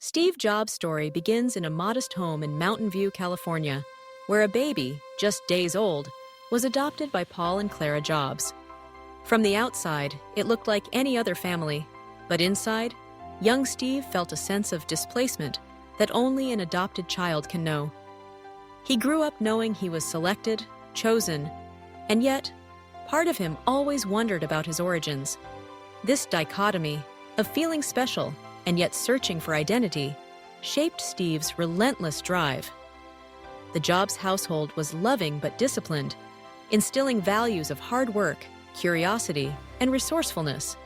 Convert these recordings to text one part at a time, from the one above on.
Steve Jobs' story begins in a modest home in Mountain View, California, where a baby, just days old, was adopted by Paul and Clara Jobs. From the outside, it looked like any other family, but inside, young Steve felt a sense of displacement that only an adopted child can know. He grew up knowing he was selected, chosen, and yet, part of him always wondered about his origins. This dichotomy of feeling special and yet searching for identity shaped Steve's relentless drive. The Jobs household was loving but disciplined, instilling values of hard work, curiosity, and resourcefulness.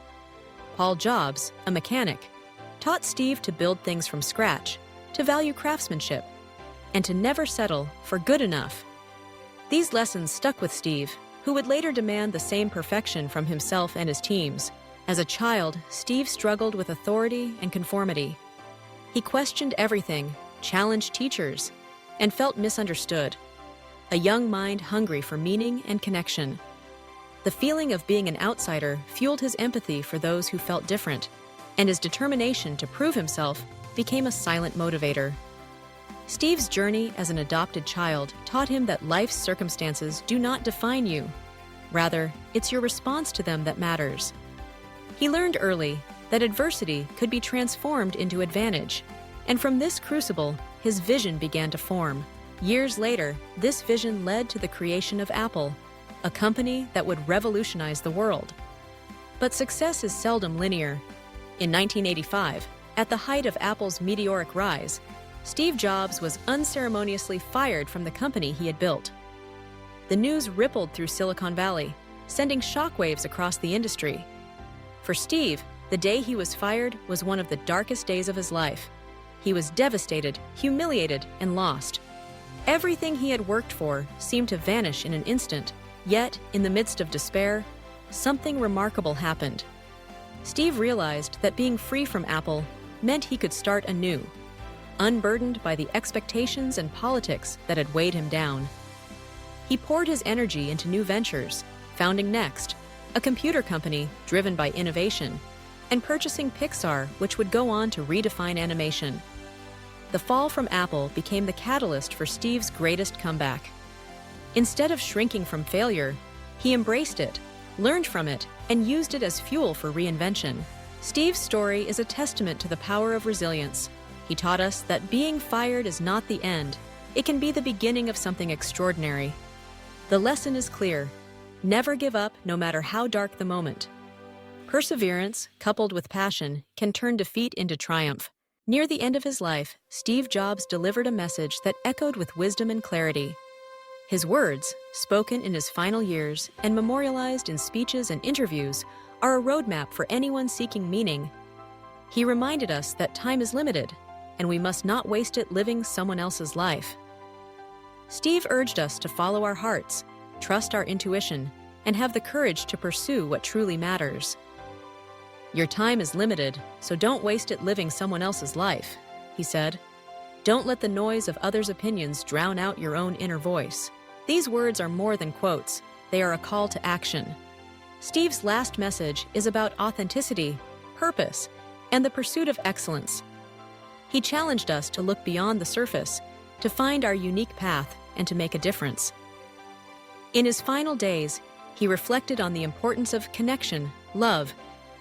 Paul Jobs, a mechanic, taught Steve to build things from scratch, to value craftsmanship, and to never settle for good enough. These lessons stuck with Steve, who would later demand the same perfection from himself and his teams. As a child, Steve struggled with authority and conformity. He questioned everything, challenged teachers, and felt misunderstood. A young mind hungry for meaning and connection. The feeling of being an outsider fueled his empathy for those who felt different, and his determination to prove himself became a silent motivator. Steve's journey as an adopted child taught him that life's circumstances do not define you. Rather, it's your response to them that matters. He learned early that adversity could be transformed into advantage, and from this crucible, his vision began to form. Years later, this vision led to the creation of Apple, a company that would revolutionize the world. But success is seldom linear. In 1985, at the height of Apple's meteoric rise, Steve Jobs was unceremoniously fired from the company he had built. The news rippled through Silicon Valley, sending shockwaves across the industry. For Steve, the day he was fired was one of the darkest days of his life. He was devastated, humiliated, and lost. Everything he had worked for seemed to vanish in an instant, yet, in the midst of despair, something remarkable happened. Steve realized that being free from Apple meant he could start anew, unburdened by the expectations and politics that had weighed him down. He poured his energy into new ventures, founding Next, a computer company driven by innovation, and purchasing Pixar, which would go on to redefine animation. The fall from Apple became the catalyst for Steve's greatest comeback. Instead of shrinking from failure, he embraced it, learned from it, and used it as fuel for reinvention. Steve's story is a testament to the power of resilience. He taught us that being fired is not the end. It can be the beginning of something extraordinary. The lesson is clear. Never give up, no matter how dark the moment. Perseverance, coupled with passion, can turn defeat into triumph. Near the end of his life, Steve Jobs delivered a message that echoed with wisdom and clarity. His words, spoken in his final years and memorialized in speeches and interviews, are a roadmap for anyone seeking meaning. He reminded us that time is limited, and we must not waste it living someone else's life. Steve urged us to follow our hearts, trust our intuition, and have the courage to pursue what truly matters. Your time is limited, so don't waste it living someone else's life, he said. Don't let the noise of others' opinions drown out your own inner voice. These words are more than quotes, they are a call to action. Steve's last message is about authenticity, purpose, and the pursuit of excellence. He challenged us to look beyond the surface, to find our unique path, and to make a difference. In his final days, he reflected on the importance of connection, love,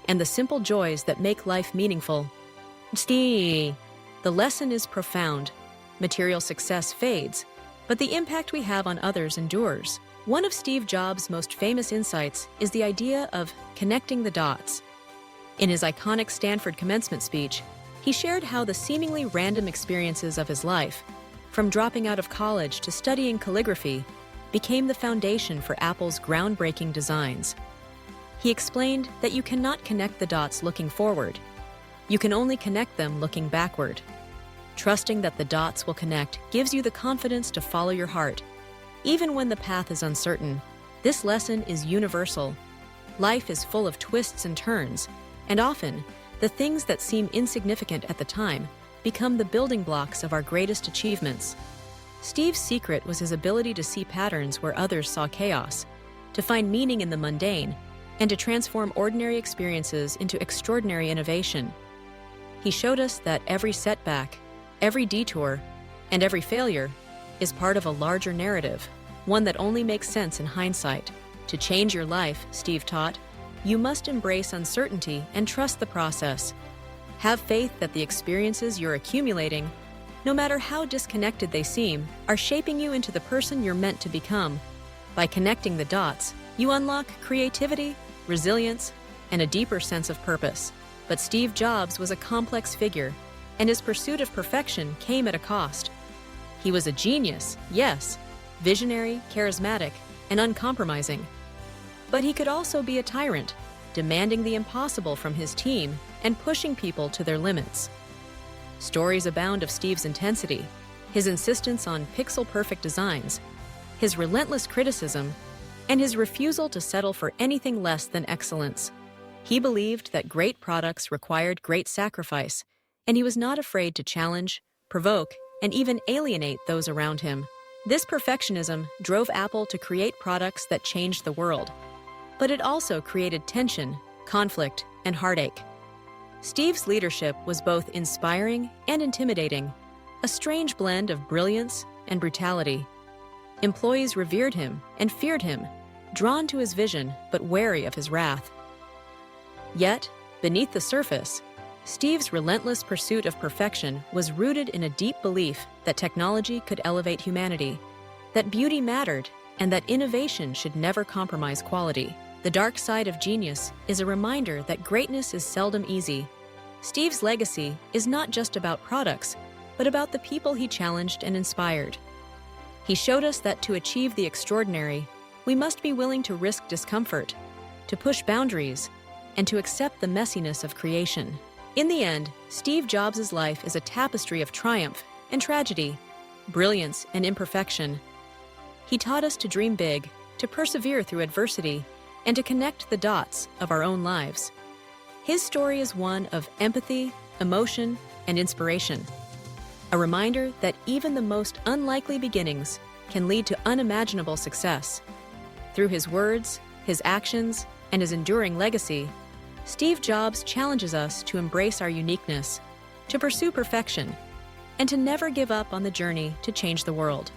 and the simple joys that make life meaningful. The lesson is profound. Material success fades, but the impact we have on others endures. One of Steve Jobs' most famous insights is the idea of connecting the dots. In his iconic Stanford commencement speech, he shared how the seemingly random experiences of his life, from dropping out of college to studying calligraphy, became the foundation for Apple's groundbreaking designs. He explained that you cannot connect the dots looking forward. You can only connect them looking backward. Trusting that the dots will connect gives you the confidence to follow your heart. Even when the path is uncertain, this lesson is universal. Life is full of twists and turns, and often, the things that seem insignificant at the time become the building blocks of our greatest achievements. Steve's secret was his ability to see patterns where others saw chaos, to find meaning in the mundane, and to transform ordinary experiences into extraordinary innovation. He showed us that every setback, every detour, and every failure is part of a larger narrative, one that only makes sense in hindsight. To change your life, Steve taught, you must embrace uncertainty and trust the process. Have faith that the experiences you're accumulating, no matter how disconnected they seem, are shaping you into the person you're meant to become. By connecting the dots, you unlock creativity, resilience, and a deeper sense of purpose. But Steve Jobs was a complex figure, and his pursuit of perfection came at a cost. He was a genius, yes, visionary, charismatic, and uncompromising. But he could also be a tyrant, demanding the impossible from his team and pushing people to their limits. Stories abound of Steve's intensity, his insistence on pixel-perfect designs, his relentless criticism, and his refusal to settle for anything less than excellence. He believed that great products required great sacrifice, and he was not afraid to challenge, provoke, and even alienate those around him. This perfectionism drove Apple to create products that changed the world, but it also created tension, conflict, and heartache. Steve's leadership was both inspiring and intimidating, a strange blend of brilliance and brutality. Employees revered him and feared him, drawn to his vision but wary of his wrath. Yet, beneath the surface, Steve's relentless pursuit of perfection was rooted in a deep belief that technology could elevate humanity, that beauty mattered, and that innovation should never compromise quality. The dark side of genius is a reminder that greatness is seldom easy. Steve's legacy is not just about products, but about the people he challenged and inspired. He showed us that to achieve the extraordinary, we must be willing to risk discomfort, to push boundaries, and to accept the messiness of creation. In the end, Steve Jobs' life is a tapestry of triumph and tragedy, brilliance and imperfection. He taught us to dream big, to persevere through adversity, and to connect the dots of our own lives. His story is one of empathy, emotion, and inspiration. A reminder that even the most unlikely beginnings can lead to unimaginable success. Through his words, his actions, and his enduring legacy, Steve Jobs challenges us to embrace our uniqueness, to pursue perfection, and to never give up on the journey to change the world.